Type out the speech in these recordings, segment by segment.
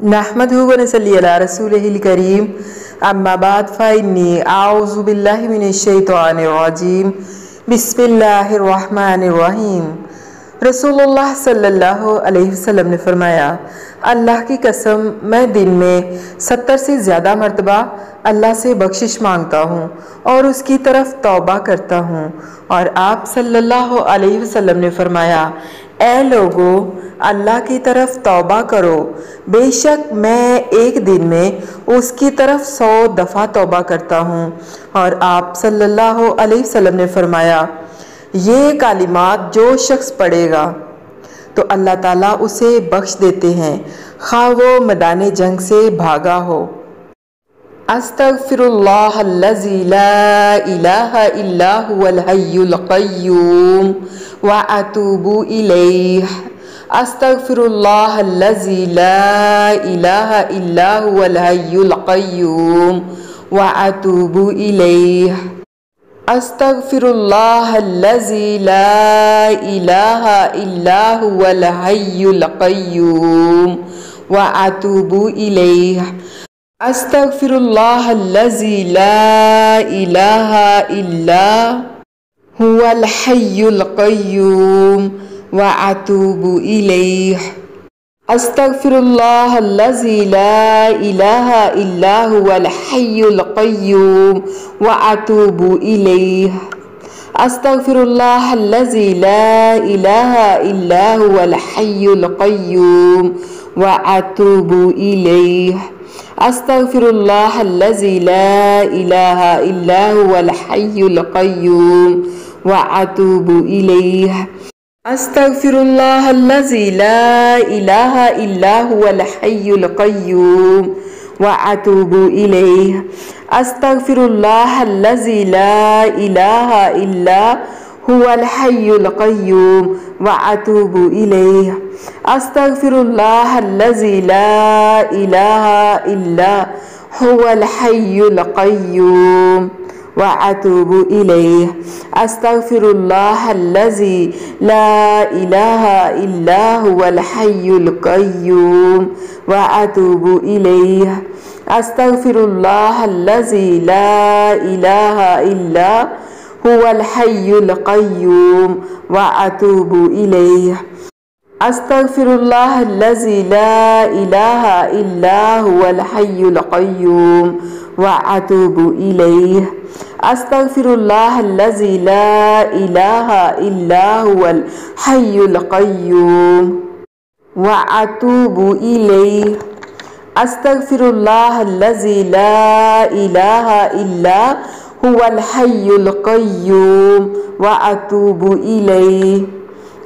नहमदुहु व नसल्ली अला रसूलिहिल करीम अम्मा बाद फ़इन्नी आऊज़ु बिल्लाहि मिनश शैतानिर रजीम बिस्मिल्लाहिर रहमानिर रहीम। रसूलुल्लाह सल्लल्लाहु अलैहि वसल्लम ने फरमाया, अल्लाह की कसम मैं दिन में 70 से ज़्यादा मरतबा अल्लाह से बख्शिश मांगता हूँ और उसकी तरफ तौबा करता हूँ। और आप सल्लल्लाहु अलैहि वसल्लम ने फरमाया, ए लोगों, अल्लाह की तरफ तौबा करो, बेशक मैं एक दिन में उसकी तरफ 100 दफ़ा तौबा करता हूँ। और आप सल्लल्लाहु अलैहि वसल्लम ने फरमाया, ये कालिमात जो शख्स पढ़ेगा तो अल्लाह ताला उसे बख्श देते हैं, खा वो मैदान जंग से भागा हो। अस्तगफिरुल्लाहल्लज़ी ला इलाहा इल्ला हुवल हय्युल क़य्यूम व अतूबु इलैह। अस्तगफिरुल्लाहल्लज़ी ला इलाहा इल्ला हुवल हय्युल क़य्यूम व अतूबु इलैह। अस्तगफिरुल्लाहल्लज़ी ला इलाहा इल्ला हुवल हय्युल क़य्यूम व अतूबु इलैह। अस्तगफिरुल्लाहल्लज़ी ला इलाहा इल्ला हुवल हय्युल क़य्यूम व अतूबु इलैह। अस्तगफिरुल्लाहल्लज़ी ला इलाहा इल्ला हुवल हय्युल क़य्यूम व अतूबु इलैह। अस्तगफिरुल्लाहल्लज़ी ला इलाहा इल्ला हुवल हय्युल क़य्यूम व अतूबु इलैह। अस्तगफिरुल्लाहल्लज़ी ला इलाहा इल्ला हुवल हय्युल क़य्यूम व अतूबु इलैह। अस्तगफिरुल्लाहल्लज़ी ला इलाहा इल्ला हुवल हय्युल क़य्यूम व अतूबु इलैह। अस्तगफिरुल्लाहल्लज़ी ला इलाहा इल्ला हुवल हय्युल क़य्यूम व अतूबु इलैह। अस्तगफिरुल्लाहल्लज़ी ला इलाहा इल्ला हुवल हय्युल क़य्यूम व अतूबु इलैह। अस्तगफिरुल्लाहल्लज़ी ला इलाहा इल्ला हुवल हय्युल क़य्यूम व अतूबु इलैह। अस्तगफिरुल्लाहल्लज़ी ला इलाहा इल्ला हुवल हय्युल क़य्यूम व अतूबु इलैह। अस्तगफिरुल्लाहल्लज़ी ला इलाहा इल्ला हुवल हय्युल क़य्यूम व अतूबु इलैह। अस्तगफिरुल्लाहल्लज़ी ला इलाहा इल्ला हुवल हय्युल क़य्यूम व अतूबु इलैह। अस्तगफिरुल्लाहल्लज़ी ला इलाहा इल्ला हुवल हय्युल क़य्यूम व अतूबु इलैह।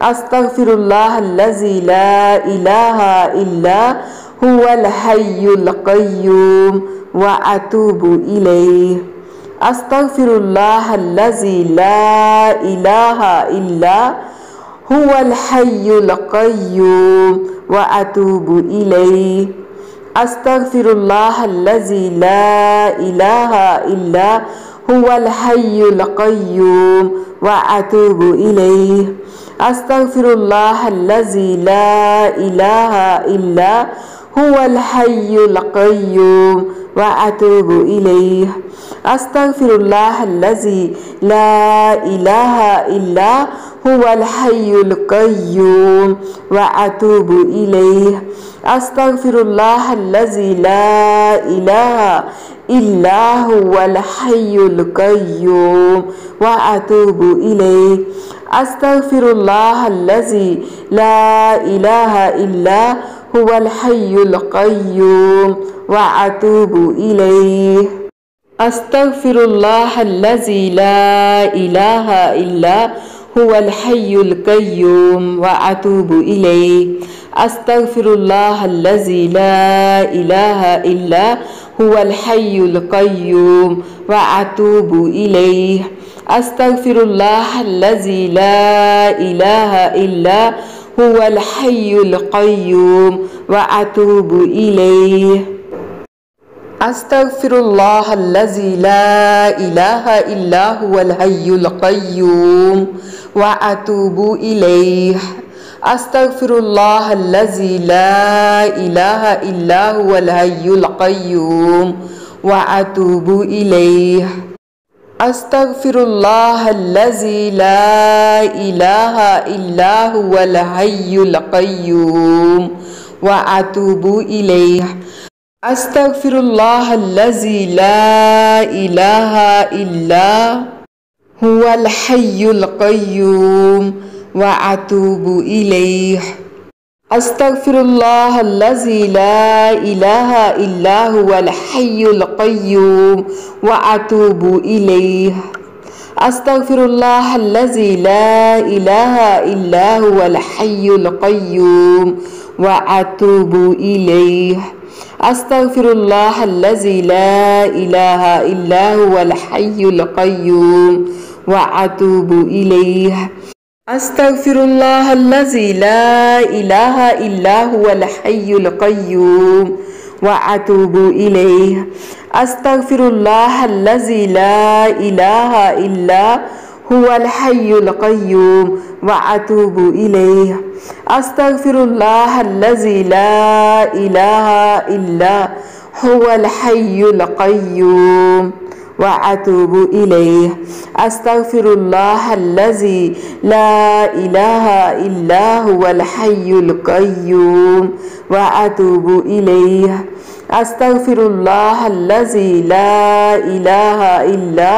अस्तगफिरुल्लाहल्लज़ी ला इलाहा इल्ला हुवल हय्युल क़य्यूम व अतूबु इलैह। अस्तगफिरुल्लाहल्लज़ी ला इलाहा इल्ला हुवल हय्युल क़य्यूम व अतूबु इलैह। अस्तगफिरुल्लाहल्लज़ी ला इलाहा इल्ला हुवल हय्युल क़य्यूम व अतूबु इलैह। अस्तगफिरुल्लाहल्लज़ी ला इलाहा इल्ला हुवल हय्युल क़य्यूम व अतूबु इलैह। अस्तगफिरुल्लाहल्लज़ी ला इलाहा इल्ला हुवल हय्युल क़य्यूम व अतूबु इलैह। अस्तगफिरुल्लाहल्लज़ी ला इलाहा इल्ला हुवल हय्युल क़य्यूम व अतूबु इलैह। अस्तगफिरुल्लाहल्लज़ी ला इलाहा इल्ला हुवल हय्युल क़य्यूम व अतूबु इलैह। अस्तगफिरुल्लाहल्लज़ी ला इलाहा इल्ला हुवल हय्युल क़य्यूम व अतूबु इलैह। अस्तगफिरुल्लाहल्लज़ी ला इलाहा इल्ला हुवल हय्युल क़य्यूम व अतूबु इलैह। अस्तगफिरुल्लाहल्लज़ी ला इलाहा इल्ला हुवल हय्युल क़य्यूम व अतूबु इलैह। अस्तगफिरुल्लाहल्लज़ी ला इलाहा इल्ला हुवल हय्युल क़य्यूम व अतूबु इलैह। अस्तगफिरुल्लाहल्लज़ी ला इलाहा इल्ला हुवल हय्युल क़य्यूम व अतूबु इलैह। अस्तगफिरुल्लाहल्लज़ी ला इलाहा इल्ला हुवल हय्युल क़य्यूम व अतूबु इलैह। अस्तगफिरुल्लाहल्लज़ी ला इलाहा इल्ला हुवल हय्युल क़य्यूम व अतूबु इलैह। अस्तगफिरुल्लाहल्लज़ी ला इलाहा इल्ला हुवल हय्युल क़य्यूम व अतूबु इलैह। अस्तगफिरुल्लाहल्लज़ी ला इलाहा इल्ला हुवल हय्युल क़य्यूम व अतूबु इलैह। अस्तगफिरुल्लाहल्लज़ी ला इलाहा इल्ला हुवल हय्युल क़य्यूम व अतूबु इलैह। अस्तगफिरुल्लाहल्लज़ी ला इलाहा इल्ला हुवल हय्युल क़य्यूम व अतूबु इलैह। अस्तगफिरुल्लाहल्लज़ी ला इलाहा इल्ला हुवल हय्युल क़य्यूम व अतूबु इलैह। अस्तगफिरुल्लाहल्लज़ी ला इलाहा इल्ला हुवल हय्युल क़य्यूम व अतूबु इलैह। अस्तगफिरुल्लाहल्लज़ी ला इलाहा इल्ला हुवल हय्युल क़य्यूम व अतूबु इलैह। अस्तगफिरुल्लाहल्लज़ी ला इलाहा इल्ला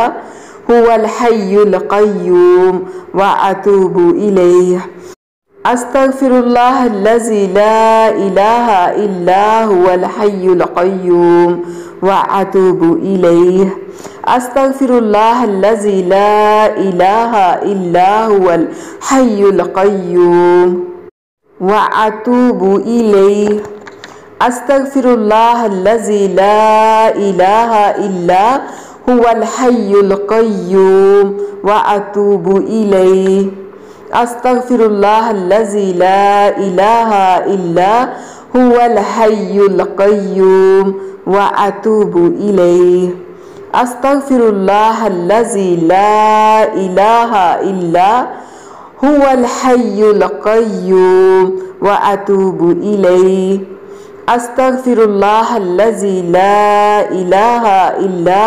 हुवल हय्युल क़य्यूम व अतूबु इलैह। अस्तगफिरुल्लाहल्लज़ी ला इलाहा इल्ला हुवल हय्युल क़य्यूम व अतूबु इलैह। अस्तगफिरुल्लाहल्लज़ी ला इलाहा इल्ला हुवल हय्युल क़य्यूम व अतूबु इलैह। अस्तगफिरुल्लाहल्लज़ी ला इलाहा इल्ला हुवल हय्युल क़य्यूम व अतूबु इलैह। अस्तगफिरुल्लाहल्लज़ी ला इलाहा इल्ला हुवल हय्युल क़य्यूम व अतूबु इलैह। अस्तगफिरुल्लाहल्लज़ी ला इलाहा इल्ला हुवल हय्युल क़य्यूम व अतूबु इलैह। अस्तगफिरुल्लाहल्लज़ी ला इलाहा इल्ला हुवल हय्युल क़य्यूम व अतूबु इलैह। अस्तगफिरुल्लाहल्लज़ी ला इलाहा इल्ला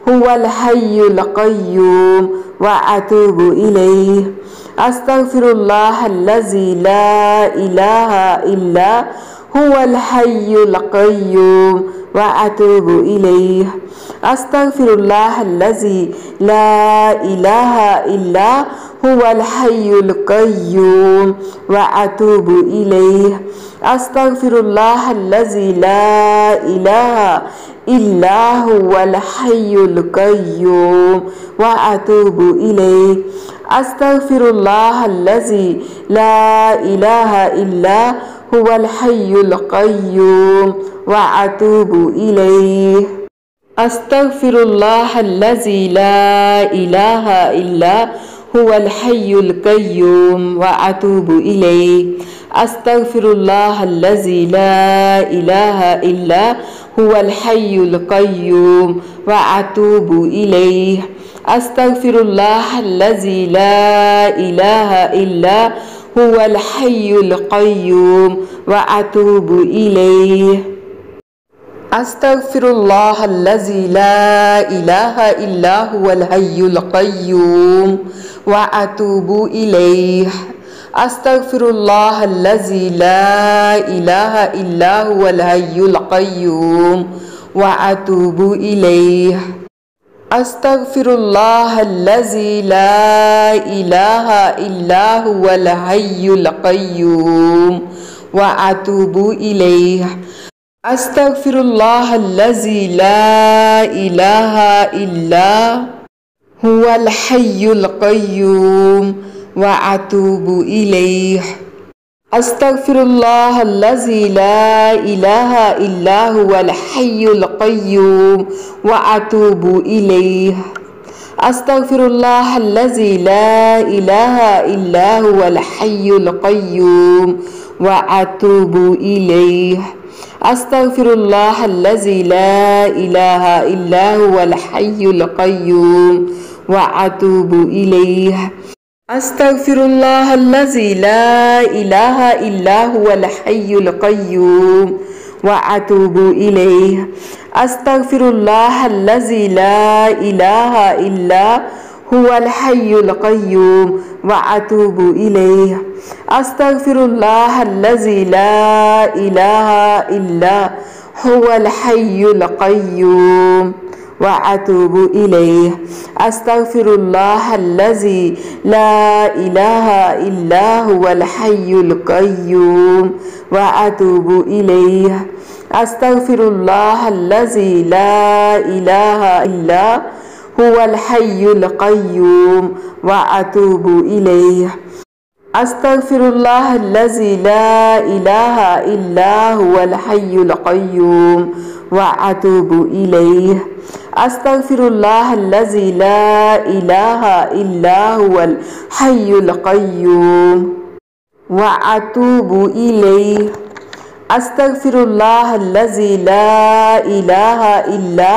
हुवल हय्युल क़य्यूम व अतूबु इलैह। अस्तगफिरुल्लाहल्लज़ी ला इलाहा इल्ला हुवल हय्युल क़य्यूम व अतूबु इलैह। अस्तगफिरुल्लाहल्लज़ी ला इलाहा इल्ला हुवल हय्युल क़य्यूम व अतूबु इलैह। अस्तगफिरुल्लाहल्लज़ी ला इलाहा इल्ला हुवल हय्युल क़य्यूम व अतूबु इलैह। अस्तगफिरुल्लाहल्लज़ी ला इलाहा इल्ला हुवल हय्युल क़य्यूम व अतूबु इलैह। अस्तगफिरुल्लाहल्लज़ी ला इलाहा इल्ला हुवल हय्युल क़य्यूम व अतूबु इलैह। अस्तगफिरुल्लाहल्लज़ी ला इलाहा इल्ला हुवल हय्युल क़य्यूम व अतूबु इलैह। अस्तगफिरुल्लाहल्लज़ी ला इलाहा इल्ला हुवल हय्युल क़य्यूम व अतूबु इलैह। अस्तगफिरुल्लाहल्लज़ी ला इलाहा इल्ला हुवल हय्युल क़य्यूम व अतूबु इलैह। अस्तगफिरुल्लाहल्लज़ी ला इलाहा इल्ला हुवल हय्युल क़य्यूम व अतूबु इलैह। अस्तगफिरुल्लाहल्लज़ी ला इलाहा इल्ला हुवल हय्युल क़य्यूम व अतूबु इलैह। अस्तगफिरुल्लाहल्लज़ी ला इलाहा इल्ला हुवल हय्युल क़य्यूम व अतूबु इलैह। अस्तगफिरुल्लाहल्लज़ी ला इलाहा इल्ला हुवल हय्युल क़य्यूम व अतूबु इलैह। अस्तगफिरुल्लाहल्लज़ी ला इलाहा इल्ला हुवल हय्युल क़य्यूम व अतूबु इलैह। अस्तगफिरुल्लाहल्लज़ी ला इलाहा इल्ला हुवल हय्युल क़य्यूम व अतूबु इलैह। अस्तगफिरुल्लाहल्लज़ी ला इलाहा इल्ला हुवल हय्युल क़य्यूम व अतूबु इलैह। अस्तगफिरुल्लाहल्लज़ी ला इलाहा इल्ला हुवल हय्युल क़य्यूम व अतूबु इलैह। अस्तगफिरुल्लाहल्लज़ी ला इलाहा इल्ला हुवल हय्युल क़य्यूम व अतूबु इलैह। अस्तगफिरुल्लाहल्लज़ी ला इलाहा इल्ला हुवल हय्युल क़य्यूम व अतूबु इलैह। अस्तगफिरुल्लाहल्लज़ी ला इलाहा इल्ला हुवल हय्युल क़य्यूम व अतूबु इलैह। अस्तगफिरुल्लाहल्लज़ी ला इलाहा इल्ला हुवल हय्युल क़य्यूम व अतूबु इलैह। अस्तगफिरुल्लाहल्लज़ी ला इलाहा इल्ला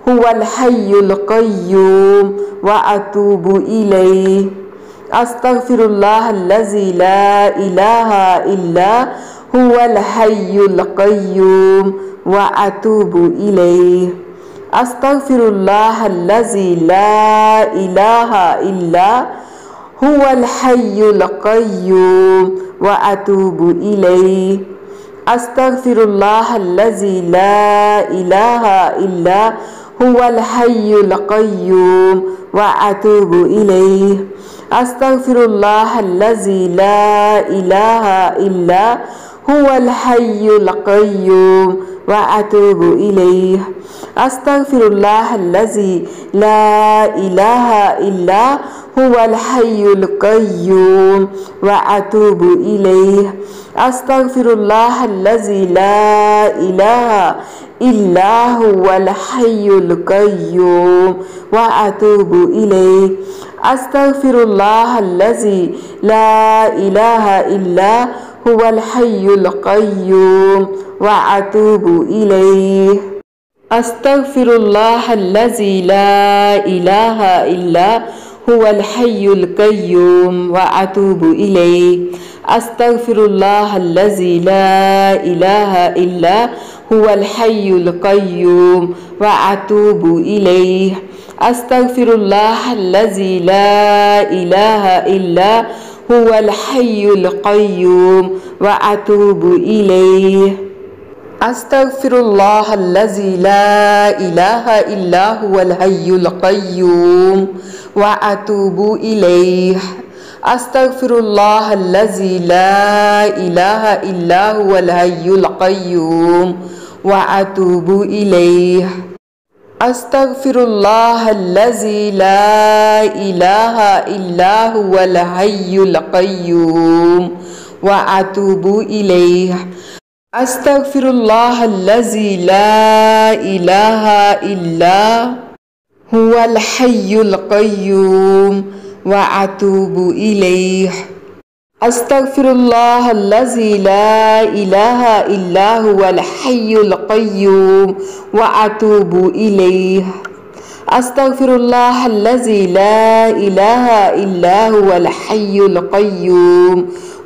हुवल हय्युल क़य्यूम व अतूबु इलैह। अस्तगफिरुल्लाहल्लज़ी ला इलाहा इल्ला हुवल हय्युल क़य्यूम व अतूबु इलैह। अस्तगफिरुल्लाहल्लज़ी ला इलाहा इल्ला हुवल हय्युल क़य्यूम व अतूबु इलैह। अस्तगफिरुल्लाहल्लज़ी ला इलाहा इल्ला हुवल हय्युल क़य्यूम व अतूबु इलैह। अस्तगफिरुल्लाहल्लज़ी ला इलाहा इल्ला हुवल हय्युल क़य्यूम व अतूबु इलैह। अस्तगफिरुल्लाहल्लज़ी ला इलाहा इल्ला हुवल हय्युल क़य्यूम व अतूबु इलैह। अस्तगफिरुल्लाहल्लज़ी ला इलाहा इल्ला हुवल हय्युल क़य्यूम व अतूबु इलैह। अस्तगफिरुल्लाहल्लज़ी ला इलाहा इल्ला हुवल हय्युल क़य्यूम व अतूबु इलैह। अस्तगफिरुल्लाहल्लज़ी ला इलाहा इल्ला हुवल हय्युल क़य्यूम व अतूबु इलैह। अस्तगफिरुल्लाहल्लज़ी ला इलाहा इल्ला हुवल हय्युल क़य्यूम व अतूबु इलैह। अस्तगफिरुल्लाहल्लज़ी ला इलाहा इल्ला हुवल हय्युल क़य्यूम व अतूबु इलैह। अस्तगफिरुल्लाहल्लज़ी ला इलाहा इल्ला हुवल हय्युल क़य्यूम व अतूबु इलैह। अस्तगफिरुल्लाहल्लज़ी ला इलाहा इल्ला हुवल हय्युल क़य्यूम व अतूबु इलैह। अस्तगफिरुल्लाहल्लज़ी ला इलाहा इल्ला हुवल हय्युल क़य्यूम व अतूबु इलैह। अस्तगफिरुल्लाहल्लज़ी ला इलाहा इल्ला हुवल हय्युल क़य्यूम व अतूबु इलैह। अस्तगफिरुल्लाहल्लज़ी ला इलाहा इल्ला हुवल हय्युल क़य्यूम व अतूबु इलैह। अस्तगफिरुल्लाहल्लज़ी ला इलाहा इल्ला हुवल हय्युल क़य्यूम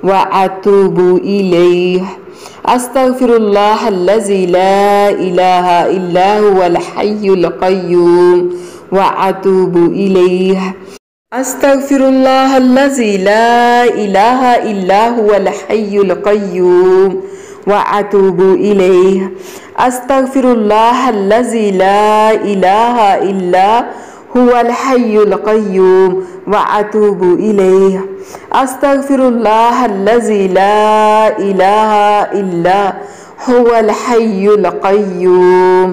व अतूबु इलैह। अस्तगफिरुल्लाहल्लज़ी ला इलाहा इल्ला हुवल हय्युल क़य्यूम व अतूबु इलैह। अस्तगफिरुल्लाहल्लज़ी ला इलाहा इल्ला हुवल हय्युल क़य्यूम व अतूबु इलैह। अस्तगफिरुल्लाहल्लज़ी ला इलाहा इल्ला हुवल हय्युल क़य्यूम व अतूबु इलैह। अस्तगफिरुल्लाहल्लज़ी ला इलाहा इल्ला हुवल हय्युल क़य्यूम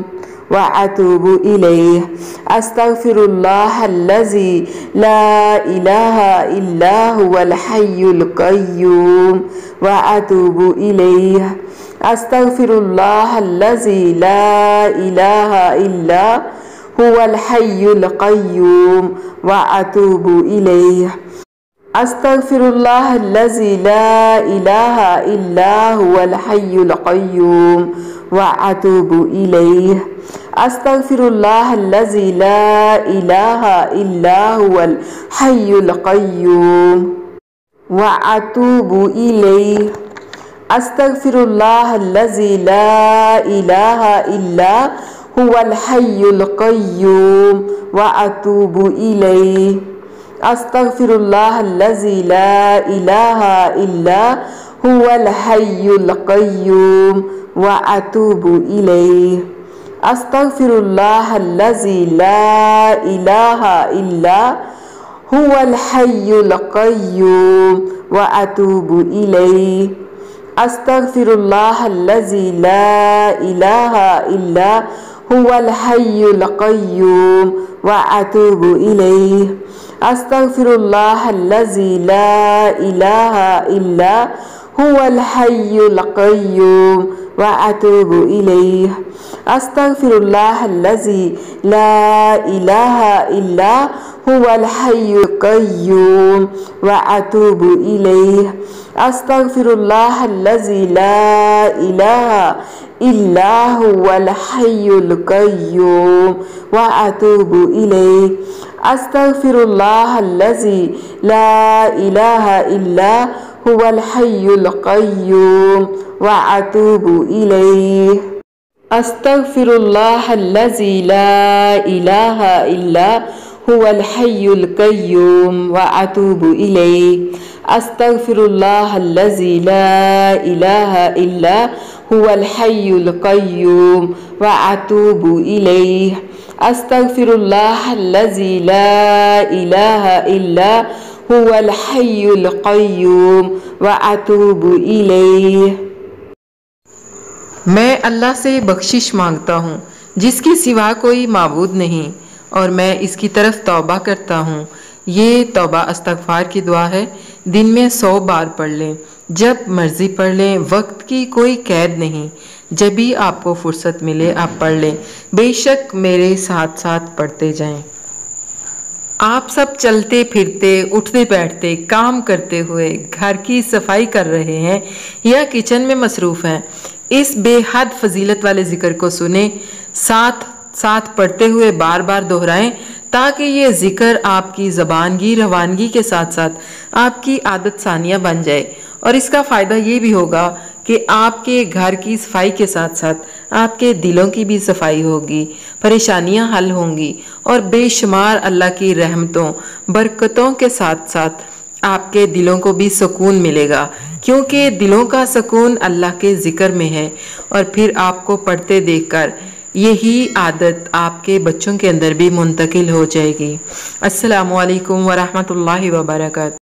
व अतूबु इलैह। अस्तगफिरुल्लाहल्लज़ी ला इलाहा इल्ला हुवल हय्युल क़य्यूम व अतूबु इलैह। अस्तगफिरुल्लाहल्लज़ी ला इलाहा इल्ला हुवल हय्युल क़य्यूम व अतूबु इलैह। अस्तगफिरुल्लाहल्लज़ी ला इलाहा इल्ला हुवल हय्युल क़य्यूम व अतूबु इलैह। अस्तगफिरुल्लाहल्लज़ी ला इलाहा इल्ला हुवल हय्युल क़य्यूम व अतूबु इलैहि। अस्तगफिरुल्लाहल्लज़ी ला इलाहा इल्ला हुवल हय्युल क़य्यूम व अतूबु इलैहि। अस्तगफिरुल्लाहल्लज़ी ला इलाहा इल्ला हुवल हय्युल क़य्यूम व अतूबु इलैहि। अस्तगफिरुल्लाहल्लज़ी ला इलाहा इल्ला हुवल हय्युल क़य्यूम व अतूबु इलैहि। अस्तगफिरुल्लाहल्लज़ी ला इलाहा इल्ला हुवल हय्युल क़य्यूम व अतूबु इलैहि। अस्तगफिरुल्लाहल्लज़ी ला इलाहा इल्ला हुवल हय्युल क़य्यूम व अतूबु इलैहि। अस्तगफिरुल्लाहल्लज़ी ला इलाहा इल्ला हुवल हय्युल क़य्यूम व अतूबु इलैहि। अस्तगफिरुल्लाहल्लज़ी ला इलाहा इल्ला हुवल हय्युल क़य्यूम व अतूबु इलैहि। अस्तगफिरुल्लाहल्लज़ी ला इलाहा इल्ला हुवल हय्युल क़य्यूम व अतूबु इलैहि। अस्तगफिरुल्लाहल्लज़ी ला इलाहा इल्ला हुवल हय्युल क़य्यूम व अतूबु इलैहि। अस्तगफिरुल्लाहल्लज़ी ला इलाहा इल्ला हुवल हय्युल क़य्यूम व अतूबु इलैहि। अस्तगफिरुल्लाहल्लज़ी ला इलाहा इल्ला हुवल हय्युल क़य्यूम व अतूबु इलैहि। मैं अल्लाह से बख्शिश मांगता हूँ जिसके सिवा कोई माबूद नहीं, और मैं इसकी तरफ तौबा करता हूँ। ये तौबा इस्तग़फ़ार की दुआ है। दिन में 100 बार पढ़ लें, जब मर्ज़ी पढ़ लें, वक्त की कोई कैद नहीं। जब भी आपको फुर्सत मिले आप पढ़ लें, बेशक मेरे साथ साथ पढ़ते जाएं। आप सब चलते फिरते, उठते बैठते, काम करते हुए, घर की सफाई कर रहे हैं या किचन में मसरूफ़ हैं, इस बेहद फजीलत वाले ज़िक्र को सुने, साथ साथ पढ़ते हुए बार बार दोहराएं, ताकि ये ज़िक्र आपकी ज़बानगी रवानगी के साथ साथ आपकी आदत सानिया बन जाए। और इसका फ़ायदा ये भी होगा कि आपके घर की सफाई के साथ साथ आपके दिलों की भी सफाई होगी, परेशानियां हल होंगी और बेशुमार अल्लाह की रहमतों बरकतों के साथ साथ आपके दिलों को भी सुकून मिलेगा, क्योंकि दिलों का सुकून अल्लाह के ज़िक्र में है। और फिर आपको पढ़ते देखकर यही आदत आपके बच्चों के अंदर भी मुंतकिल हो जाएगी। अस्सलामु अलैकुम व रहमतुल्लाहि व बरकातहू।